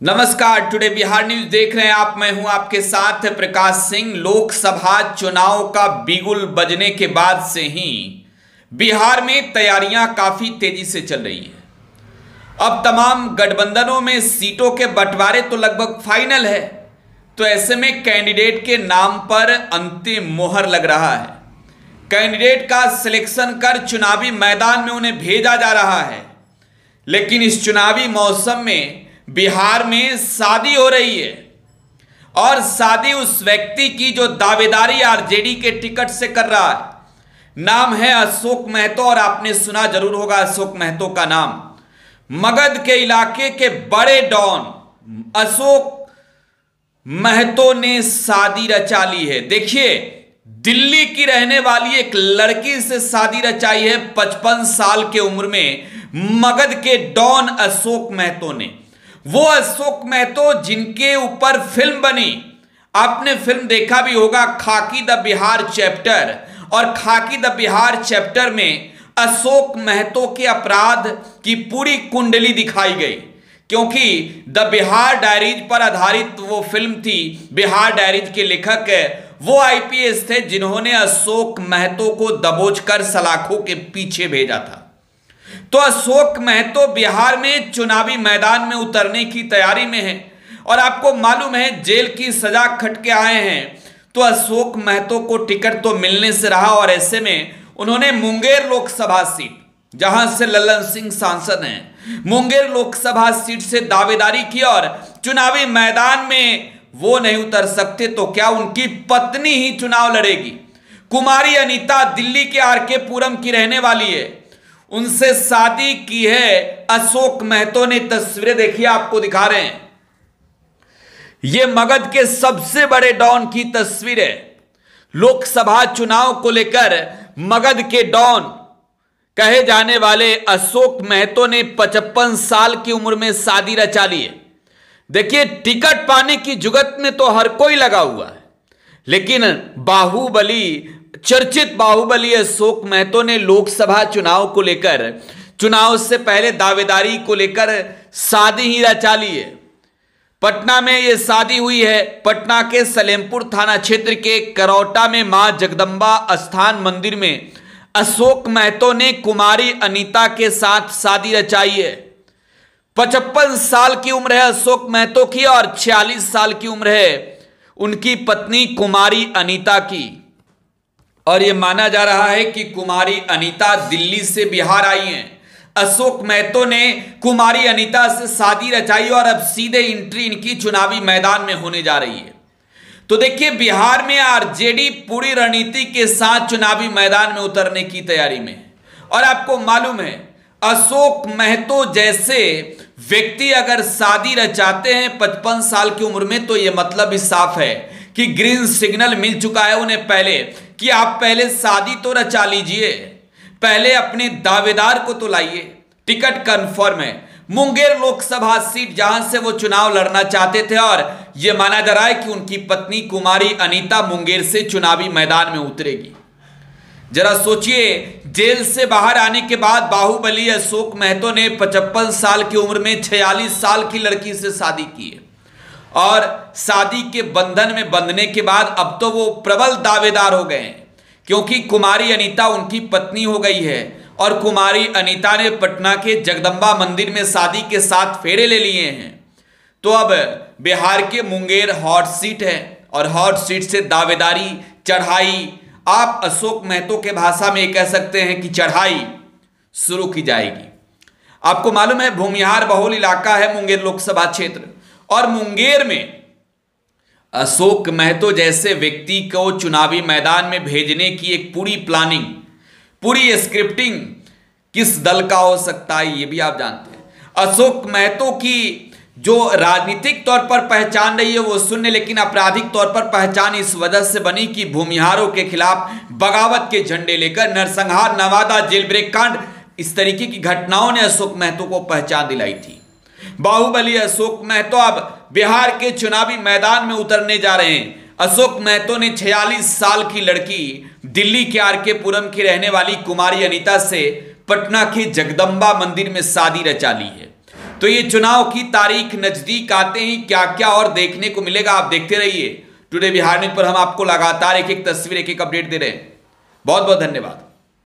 नमस्कार, today Bihar news देख रहे हैं आप। मैं हूं आपके साथ प्रकाश सिंह। लोकसभा चुनाव का बिगुल बजने के बाद से ही बिहार में तैयारियां काफी तेजी से चल रही हैं। अब तमाम गठबंधनों में सीटों के बंटवारे तो लगभग फाइनल है, तो ऐसे में कैंडिडेट के नाम पर अंतिम मोहर लग रहा है। कैंडिडेट का सिलेक्शन कर चुनावी मैदान में उन्हें भेजा जा रहा है। लेकिन इस चुनावी मौसम में बिहार में शादी हो रही है, और शादी उस व्यक्ति की जो दावेदारी आरजेडी के टिकट से कर रहा है। नाम है अशोक महतो, और आपने सुना जरूर होगा अशोक महतो का नाम। मगध के इलाके के बड़े डॉन अशोक महतो ने शादी रचा ली है। देखिए, दिल्ली की रहने वाली एक लड़की से शादी रचाई है 55 साल के उम्र में मगध के डॉन अशोक महतो ने। वो अशोक महतो जिनके ऊपर फिल्म बनी, आपने फिल्म देखा भी होगा, खाकी द बिहार चैप्टर। और खाकी द बिहार चैप्टर में अशोक महतो के अपराध की पूरी कुंडली दिखाई गई, क्योंकि द बिहार डायरीज पर आधारित वो फिल्म थी। बिहार डायरीज के लेखक वो आईपीएस थे जिन्होंने अशोक महतो को दबोचकर सलाखों के पीछे भेजा था। तो अशोक महतो बिहार में चुनावी मैदान में उतरने की तैयारी में है, और आपको मालूम है जेल की सजा खट के आए हैं। तो अशोक महतो को टिकट तो मिलने से रहा, और ऐसे में उन्होंने मुंगेर लोकसभा सीट, जहां से लल्लन सिंह सांसद हैं, मुंगेर लोकसभा सीट से दावेदारी की। और चुनावी मैदान में वो नहीं उतर सकते तो क्या उनकी पत्नी ही चुनाव लड़ेगी। कुमारी अनीता दिल्ली के आरके पुरम की रहने वाली है, उनसे शादी की है अशोक महतो ने। तस्वीरें देखिए, आपको दिखा रहे हैं, यह मगध के सबसे बड़े डॉन की तस्वीर है। लोकसभा चुनाव को लेकर मगध के डॉन कहे जाने वाले अशोक महतो ने 55 साल की उम्र में शादी रचा ली है। देखिए, टिकट पाने की जुगत में तो हर कोई लगा हुआ है, लेकिन बाहुबली, चर्चित बाहुबली अशोक महतो ने लोकसभा चुनाव को लेकर, चुनाव से पहले दावेदारी को लेकर शादी ही रचा ली है। पटना में यह शादी हुई है। पटना के सलेमपुर थाना क्षेत्र के करौटा में मां जगदंबा स्थान मंदिर में अशोक महतो ने कुमारी अनीता के साथ शादी रचाई है। 55 साल की उम्र है अशोक महतो की, और 46 साल की उम्र है उनकी पत्नी कुमारी अनीता की। और यह माना जा रहा है कि कुमारी अनीता दिल्ली से बिहार आई हैं। अशोक महतो ने कुमारी अनीता से शादी रचाई, और अब सीधे एंट्री इनकी चुनावी मैदान में होने जा रही है। तो देखिए, बिहार में आरजेडी पूरी रणनीति के साथ चुनावी मैदान में उतरने की तैयारी में है। और आपको मालूम है, अशोक महतो जैसे व्यक्ति अगर शादी रचाते हैं 55 साल की उम्र में, तो यह मतलब भी साफ है कि ग्रीन सिग्नल मिल चुका है उन्हें पहले, कि आप पहले शादी तो रचा लीजिए, पहले अपने दावेदार को तो लाइए। टिकट कंफर्म है, मुंगेर लोकसभा सीट जहां से वो चुनाव लड़ना चाहते थे, और यह माना जा रहा है कि उनकी पत्नी कुमारी अनीता मुंगेर से चुनावी मैदान में उतरेगी। जरा सोचिए, जेल से बाहर आने के बाद बाहुबली अशोक महतो ने 55 साल की उम्र में 46 साल की लड़की से शादी की है, और शादी के बंधन में बंधने के बाद अब तो वो प्रबल दावेदार हो गए हैं, क्योंकि कुमारी अनीता उनकी पत्नी हो गई है। और कुमारी अनीता ने पटना के जगदंबा मंदिर में शादी के 7 फेरे ले लिए हैं। तो अब बिहार के मुंगेर हॉट सीट है, और हॉट सीट से दावेदारी, चढ़ाई, आप अशोक महतो के भाषा में कह सकते हैं कि चढ़ाई शुरू की जाएगी। आपको मालूम है, भूमिहार बहुल इलाका है मुंगेर लोकसभा क्षेत्र, और मुंगेर में अशोक महतो जैसे व्यक्ति को चुनावी मैदान में भेजने की एक पूरी प्लानिंग, पूरी स्क्रिप्टिंग किस दल का हो सकता है, ये भी आप जानते हैं। अशोक महतो की जो राजनीतिक तौर पर पहचान रही है वो शून्य, लेकिन आपराधिक तौर पर पहचान इस वजह से बनी कि भूमिहारों के खिलाफ बगावत के झंडे लेकर नरसंहार, नवादा, जेल ब्रेक कांड, इस तरीके की घटनाओं ने अशोक महतो को पहचान दिलाई थी। बाहुबली अशोक महतो अब बिहार के चुनावी मैदान में उतरने जा रहे हैं। अशोक महतो ने 46 साल की लड़की, दिल्ली के आरके पुरम की रहने वाली कुमारी अनीता से पटना के जगदंबा मंदिर में शादी रचा ली है। तो ये चुनाव की तारीख नजदीक आते ही क्या क्या और देखने को मिलेगा, आप देखते रहिए टुडे बिहार न्यूज पर। हम आपको लगातार एक एक तस्वीर, एक एक अपडेट दे रहे हैं। बहुत बहुत धन्यवाद।